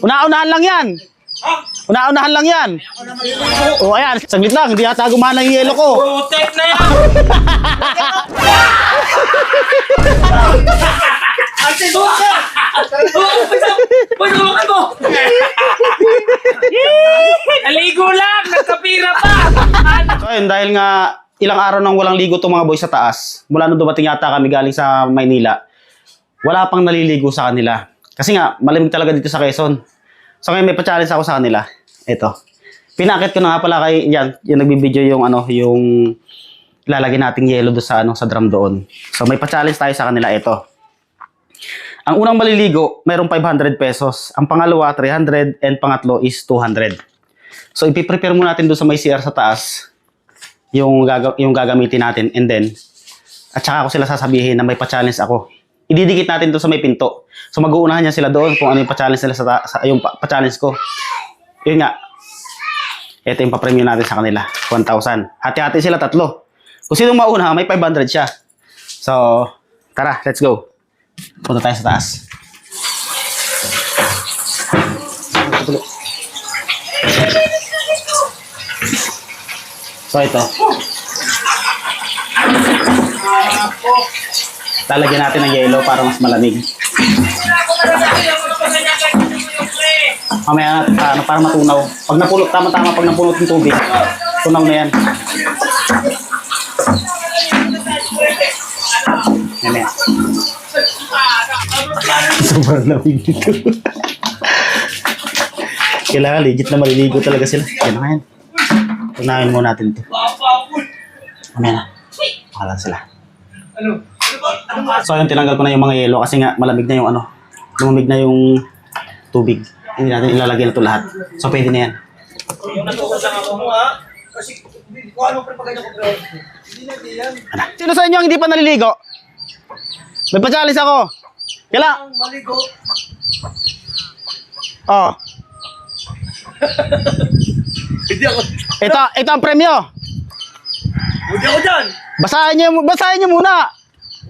Una-unahan lang yan. Una-unahan lang yan. O ayan, saglit lang. Hindi yata gumana yung yelo ko. Putek na yan! Ate, buka ka! Pagkawakan mo! Naligo lang! Nagkapira pa! So ayun, dahil nga ilang araw nang walang ligo itong mga boys sa taas, mula nung dumating yata kami galing sa Maynila, wala pang naliligo sa kanila. Kasi nga, malamig talaga dito sa Quezon. So ngayon may pa-challenge ako sa kanila. Ito. Pinakit ko na nga pala kay yan, yung nagbibideo yung yung lalagyan nating yelo do sa sa drum doon. So may pa-challenge tayo sa kanila ito. Ang unang maliligo, mayroong 500 pesos. Ang pangalawa 300 and pangatlo is 200. So ipi-prepare muna natin doon sa may CR sa taas yung gagamitin natin, and then at saka ako sila sasabihin na may pa-challenge ako. Ididikit natin doon sa may pinto. So mag-uunahan niya sila doon kung ano yung pa-challenge nila sa yung pa-challenge ko. Yun nga. Ito yung pa-premium natin sa kanila. 1,000. Hati-hati sila tatlo. Kung sinong mauna, may 500 siya. So, tara, let's go. Punta tayo sa taas. So, ito. Lalagyan natin ng yelo para mas malamig. Mamaya para matunaw. Pag napulot, tama-tama pag napulot ng tubig, tunaw na yan. Yan. Sobrang lamig dito. Kailangan legit na maliligo talaga sila. Yan na yan. Tunawin muna natin ito. Mamaya na. Mahalan sila. So ayun, tinanggal ko na yung mga yelo kasi nga malamig na yung lumamig na yung tubig. Hindi natin ilalagay na ito lahat. So pwede na yan. Sino sa inyo ang hindi pa naliligo? May pa-challenge ako. Kailangan maligo. Oh. Ito ang premyo. Hindi ako dyan! Basahin niyo muna.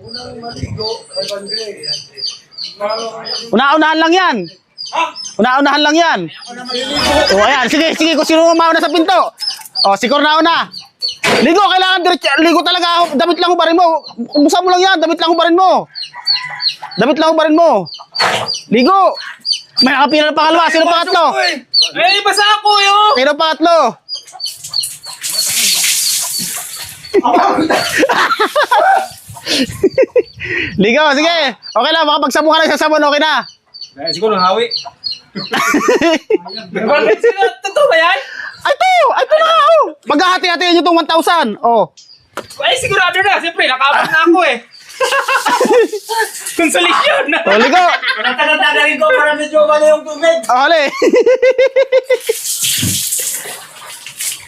Unang maligo, 500. Una-unahan lang yan. Una-unahan lang yan. O ayan, sige, kung sino mauna sa pinto. O, si Cornauna. Ligo, kailangan ligo talaga ako. Damit lang hubarin mo. Busa mo lang yan, damit lang hubarin mo. Damit lang hubarin mo. Ligo. May nakapila na pangalawa. Sino pangatlo? Eh, basa ako yun! Sino pangatlo? Ligo, sige. Okay lang, makapagsabong ka lang sa sabon, okay na. Siguro nang hawi. Bakit sila? Totoo ba yan? Ay, ito na ako. Maghahati-hatiin nyo itong 1,000. Oh. Ay, sigurado na. Siyempre, nakabot na ako eh. Konsolasyon na. Oh, ligo. Natatagalin ko para medyo ba na yung tubig. Oh, hali.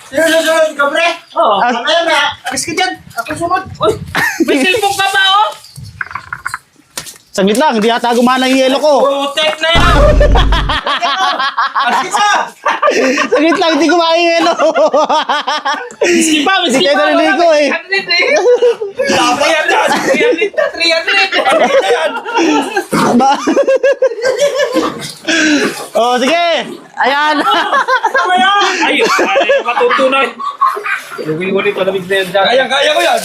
Sino susunod ka, pre? Oo. Ah. Mamaya na. Alis ka dyan. Ako sunod. Uy, may cellphone ka ba, oh? Saglit lang, hindi yata gumana yung yelo ko. Putek na yan. Alis ka. Saglit lang, hindi gumana yung yelo. Miski pa. Hindi kayo naliligo eh. 300 eh. 300. Oh, sige. Ayan. Ay, matutunan. Uwi-uli pa lamig na yan dyan. Kaya ko yan.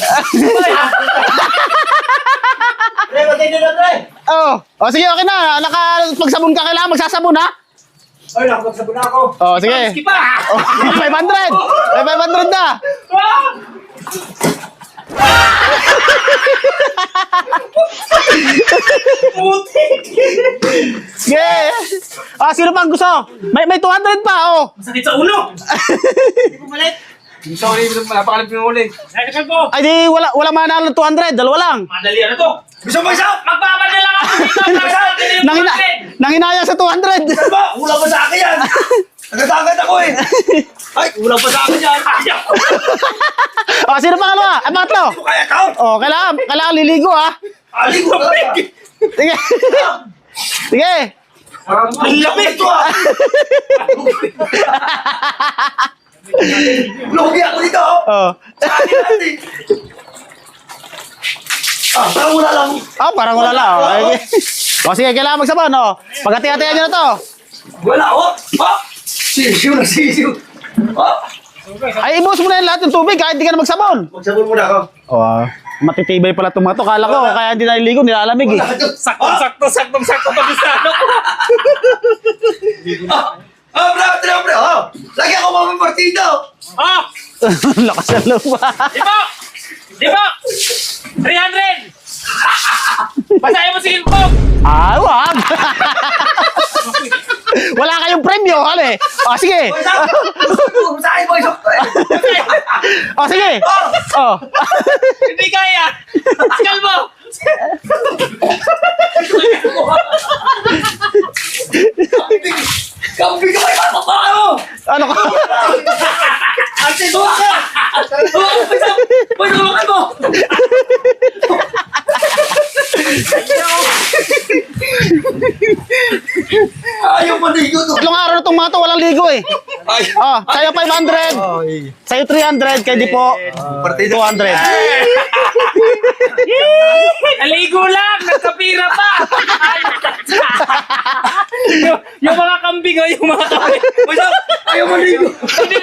Pre, matindi na, pre. Oh, sige, okay na. Pagsabon ka, kailangan magsasabon, ha? Ay, nakapagsabon na ako. Oh, sige. Miski pa. Oh, 500. May 500 na. Putik. Sige. Sino pang gusto? May 200 pa, oh. Masakit sa ulo. Hindi ko malit. Sorry, napakalip yung uli. Nakikita ko. Ay, di, wala manalo ng 200. Dalawa lang. Madali ano to? Gusto mo isa? Magpapadala lang ako dito. Nanginaya sa 200. Ba? Kulang pa sa akin yan. Nagkatagad ako eh. Ay, kulang pa sa akin yan. Ayaw. Oh, sino pangalawa? Ay, pangatlo. Hindi ko kaya count. Oh, kailangan liligo, ha? Aligo ka ba? Sige. Sige. Ang lamig to ah. Lugi ako dito. Oh. Parang wala lang. Parang wala lang. Oh. O sige, kailangan magsabon. Oh. Paghati-hatihan nyo na to. Wala, oh! Oh! Sisiw na sisiw! Oh! Ay, ibos mo na yung lahat ng tubig kahit hindi ka na magsabon. Magsabon muna ako. Oh, matitibay pala itong mga to. Kala ko, kaya hindi naliligo, nilalamig eh. Saktong-sakto pa sa ano ko. Pre! Oh! Lagi ako mga partido! Ah! Lakas ng lupa. Di ba? 300! Basahin mo si Ilpog! Ah, wag. Wala kayong premyo, kali. Oh, sige. Sa akin, boy! Oh, sige. Oh. Hindi kaya! Pascal mo! Kampi ka kayo! Papa mo! Ano ka? Ate, buwa ka! Boy, tulungan mo! Ayaw maligo to! Tatlong araw na itong mga to, walang ligo eh. Ay! Oh, sa'yo 500. Sa'yo 300, kaya di po Partido! 200. Naligo lang! Nagkapira pa! yung mga kambing o yung mga kambing. Ayaw maligo! Hindi